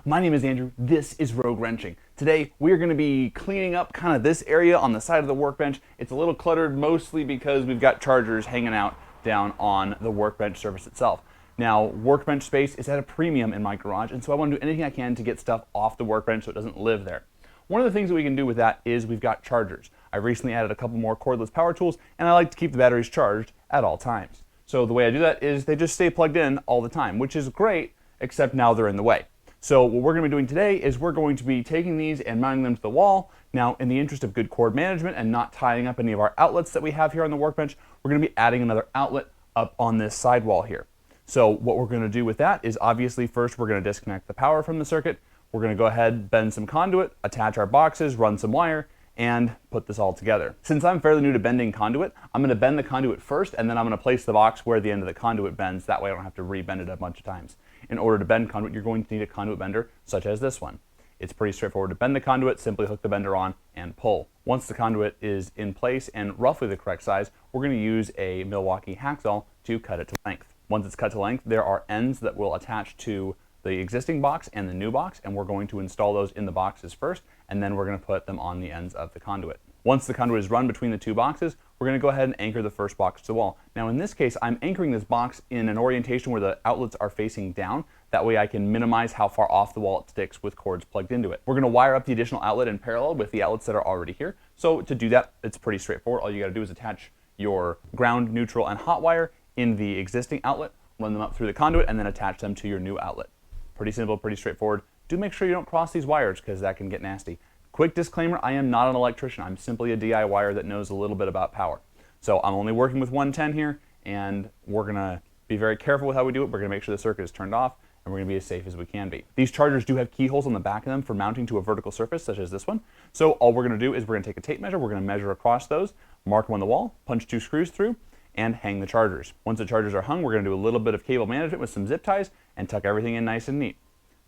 My name is Andrew. This is Rogue Wrenching. Today we are going to be cleaning up kind of this area on the side of the workbench. It's a little cluttered mostly because we've got chargers hanging out down on the workbench surface itself. Now, workbench space is at a premium in my garage, and so I want to do anything I can to get stuff off the workbench so it doesn't live there. One of the things that we can do with that is we've got chargers. I recently added a couple more cordless power tools, and I like to keep the batteries charged at all times. So the way I do that is they just stay plugged in all the time, which is great, except now they're in the way. So what we're going to be doing today is we're going to be taking these and mounting them to the wall. Now, in the interest of good cord management and not tying up any of our outlets that we have here on the workbench, we're going to be adding another outlet up on this sidewall here. So what we're going to do with that is obviously first we're going to disconnect the power from the circuit. We're going to go ahead, bend some conduit, attach our boxes, run some wire, and put this all together. Since I'm fairly new to bending conduit, I'm going to bend the conduit first, and then I'm going to place the box where the end of the conduit bends. That way I don't have to re-bend it a bunch of times. In order to bend conduit, you're going to need a conduit bender such as this one. It's pretty straightforward to bend the conduit. Simply hook the bender on and pull. Once the conduit is in place and roughly the correct size, we're going to use a Milwaukee hacksaw to cut it to length. Once it's cut to length, there are ends that will attach to the existing box and the new box, and we're going to install those in the boxes first, and then we're going to put them on the ends of the conduit. Once the conduit is run between the two boxes, we're going to go ahead and anchor the first box to the wall. Now in this case, I'm anchoring this box in an orientation where the outlets are facing down. That way I can minimize how far off the wall it sticks with cords plugged into it. We're going to wire up the additional outlet in parallel with the outlets that are already here. So to do that, it's pretty straightforward. All you got to do is attach your ground, neutral, and hot wire in the existing outlet, run them up through the conduit, and then attach them to your new outlet. Pretty simple, pretty straightforward. Do make sure you don't cross these wires because that can get nasty. Quick disclaimer, I am not an electrician. I'm simply a DIYer that knows a little bit about power. So I'm only working with 110 here, and we're going to be very careful with how we do it. We're going to make sure the circuit is turned off, and we're going to be as safe as we can be. These chargers do have keyholes on the back of them for mounting to a vertical surface, such as this one. So all we're going to do is we're going to take a tape measure, we're going to measure across those, mark them on the wall, punch 2 screws through, and hang the chargers. Once the chargers are hung, we're going to do a little bit of cable management with some zip ties and tuck everything in nice and neat.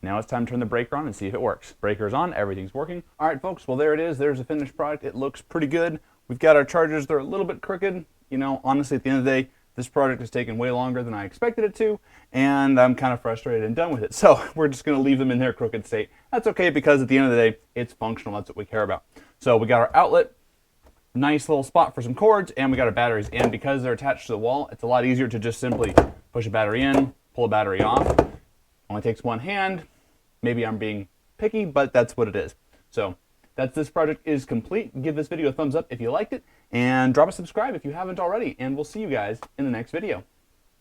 Now it's time to turn the breaker on and see if it works. Breaker's on, everything's working. All right, folks, well, there it is. There's the finished product. It looks pretty good. We've got our chargers. They're a little bit crooked. You know, honestly, at the end of the day, this project has taken way longer than I expected it to, and I'm kind of frustrated and done with it. So we're just going to leave them in their crooked state. That's okay, because at the end of the day, it's functional. That's what we care about. So we got our outlet, nice little spot for some cords, and we got our batteries. And because they're attached to the wall, it's a lot easier to just simply push a battery in, pull a battery off. Only takes one hand. Maybe I'm being picky, but that's what it is. So this project is complete. Give this video a thumbs up if you liked it, and drop a subscribe if you haven't already, and we'll see you guys in the next video.